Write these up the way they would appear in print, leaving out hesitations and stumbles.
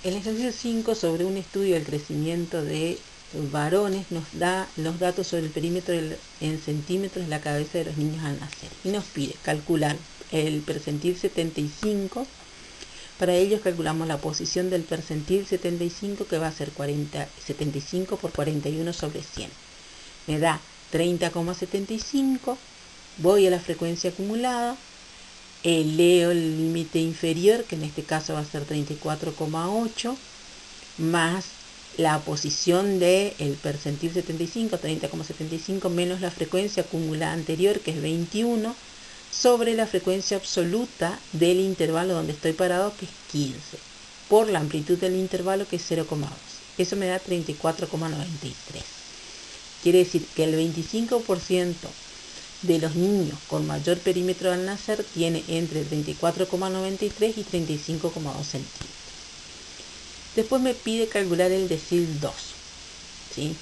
El ejercicio 5 sobre un estudio del crecimiento de varones nos da los datos sobre el perímetro en centímetros de la cabeza de los niños al nacer y nos pide calcular el percentil 75. Para ello calculamos la posición del percentil 75, que va a ser 75 por 41 sobre 100. Me da 30,75. Voy a la frecuencia acumulada, leo el límite inferior, que en este caso va a ser 34,8, más la posición del percentil 75, 30,75, menos la frecuencia acumulada anterior, que es 21, sobre la frecuencia absoluta del intervalo donde estoy parado, que es 15, por la amplitud del intervalo, que es 0,2. Eso me da 34,93. Quiere decir que el 25% de los niños con mayor perímetro al nacer tiene entre 34,93 y 35,2 centímetros. Después me pide calcular el decil 2, ¿sí?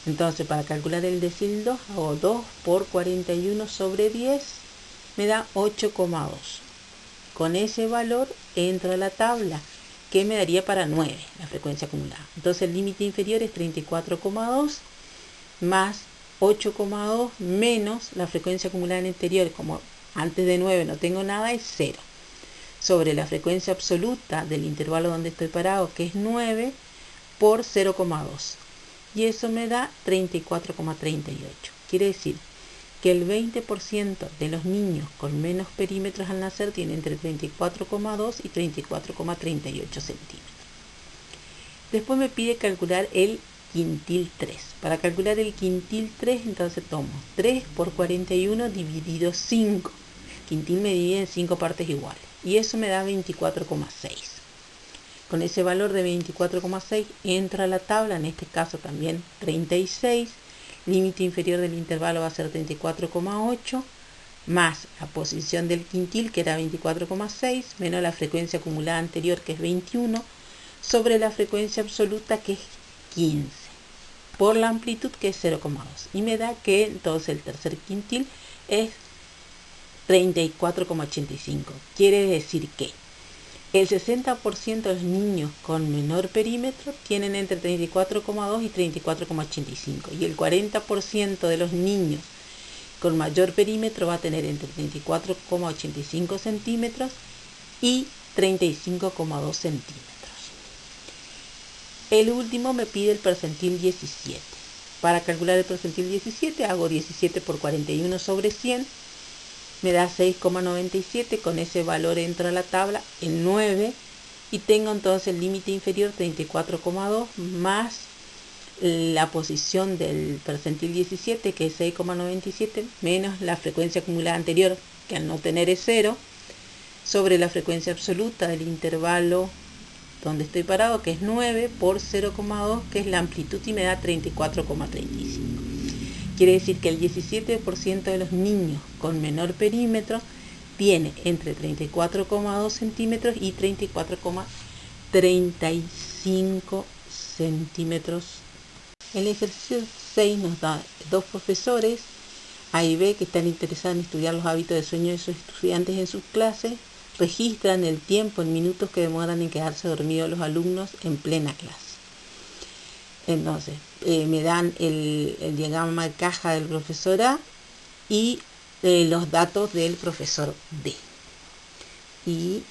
Entonces, para calcular el decil 2, hago 2 por 41 sobre 10, me da 8,2. Con ese valor entro a la tabla, que me daría para 9, la frecuencia acumulada. Entonces, el límite inferior es 34,2 más 8,2 menos la frecuencia acumulada anterior, como antes de 9 no tengo nada, es 0. Sobre la frecuencia absoluta del intervalo donde estoy parado, que es 9, por 0,2. Y eso me da 34,38. Quiere decir que el 20% de los niños con menos perímetros al nacer tienen entre 34,2 y 34,38 centímetros. Después me pide calcular el quintil 3. Para calcular el quintil 3, entonces tomo 3 por 41 dividido 5. Quintil me divide en 5 partes iguales. Y eso me da 24,6. Con ese valor de 24,6 entro a la tabla, en este caso también 36. Límite inferior del intervalo va a ser 34,8, más la posición del quintil, que era 24,6, menos la frecuencia acumulada anterior, que es 21, sobre la frecuencia absoluta, que es 15, por la amplitud, que es 0,2. Y me da que entonces el tercer quintil es 34,85. Quiere decir que el 60% de los niños con menor perímetro tienen entre 34,2 y 34,85. Y el 40% de los niños con mayor perímetro va a tener entre 34,85 centímetros y 35,2 centímetros. El último me pide el percentil 17. Para calcular el percentil 17 hago 17 por 41 sobre 100. Me da 6,97, con ese valor entro a la tabla en 9 y tengo entonces el límite inferior 34,2 más la posición del percentil 17, que es 6,97, menos la frecuencia acumulada anterior, que al no tener es 0, sobre la frecuencia absoluta del intervalo donde estoy parado, que es 9, por 0,2, que es la amplitud, y me da 34,35. Quiere decir que el 17% de los niños con menor perímetro tiene entre 34,2 centímetros y 34,35 centímetros. El ejercicio 6 nos da dos profesores, A y B, que están interesados en estudiar los hábitos de sueño de sus estudiantes en sus clases. Registran el tiempo en minutos que demoran en quedarse dormidos los alumnos en plena clase. Entonces, me dan el diagrama de caja del profesor A y los datos del profesor B. Y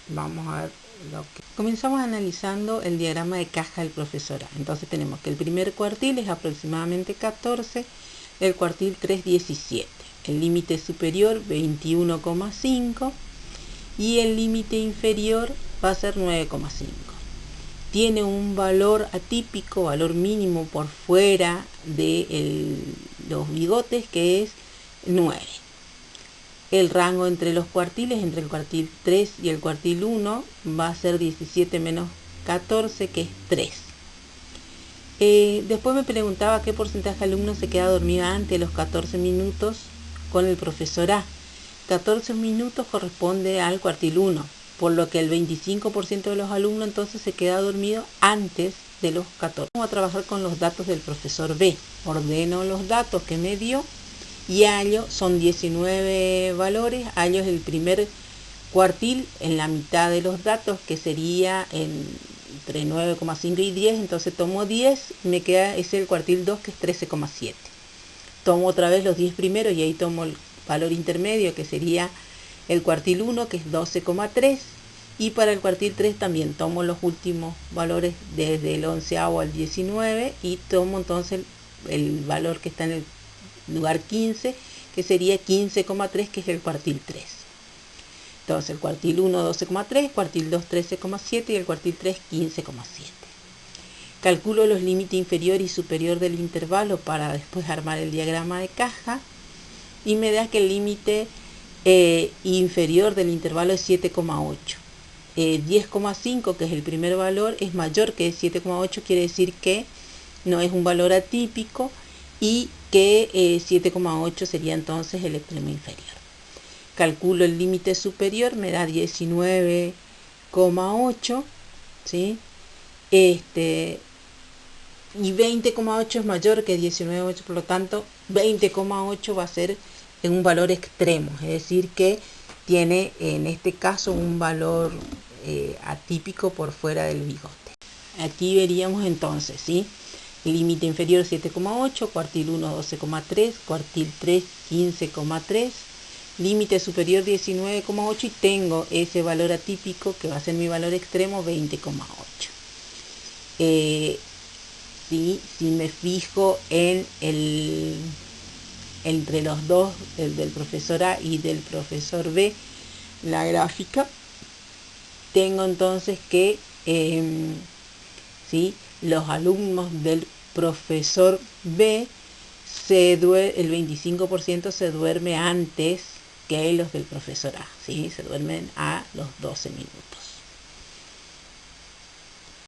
vamos a ver lo que... Comenzamos analizando el diagrama de caja del profesor A. Entonces tenemos que el primer cuartil es aproximadamente 14, el cuartil 3, 17. El límite superior 21,5 y el límite inferior va a ser 9,5. Tiene un valor atípico, valor mínimo por fuera de los bigotes, que es 9. El rango entre los cuartiles, entre el cuartil 3 y el cuartil 1, va a ser 17 menos 14, que es 3. Después me preguntaba qué porcentaje de alumnos se queda dormido antes de los 14 minutos con el profesor A. 14 minutos corresponde al cuartil 1. Por lo que el 25% de los alumnos entonces se queda dormido antes de los 14. Vamos a trabajar con los datos del profesor B. Ordeno los datos que me dio y hallo, son 19 valores, hallo el primer cuartil en la mitad de los datos, que sería entre 9,5 y 10, entonces tomo 10, me queda ese el cuartil 2, que es 13,7. Tomo otra vez los 10 primeros y ahí tomo el valor intermedio, que sería el cuartil 1, que es 12,3, y para el cuartil 3 también tomo los últimos valores desde el 11avo al 19 y tomo entonces el valor que está en el lugar 15, que sería 15,3, que es el cuartil 3. Entonces el cuartil 1 12,3, cuartil 2 13,7 y el cuartil 3 15,7. Calculo los límites inferior y superior del intervalo para después armar el diagrama de caja y me da que el límite inferior del intervalo es 7,8. 10,5, que es el primer valor, es mayor que 7,8, quiere decir que no es un valor atípico y que 7,8 sería entonces el extremo inferior. Calculo el límite superior, me da 19,8, ¿sí? Y 20,8 es mayor que 19,8, por lo tanto 20,8 va a ser un valor extremo, es decir que tiene en este caso un valor atípico por fuera del bigote. Aquí veríamos entonces, ¿sí? Límite inferior 7,8, cuartil 1 12,3, cuartil 3 15,3, límite superior 19,8 y tengo ese valor atípico que va a ser mi valor extremo 20,8. Si me fijo en entre los dos, el del profesor A y del profesor B, la gráfica, tengo entonces que ¿sí? Los alumnos del profesor B, el 25% se duerme antes que los del profesor A, ¿sí? Se duermen a los 12 minutos.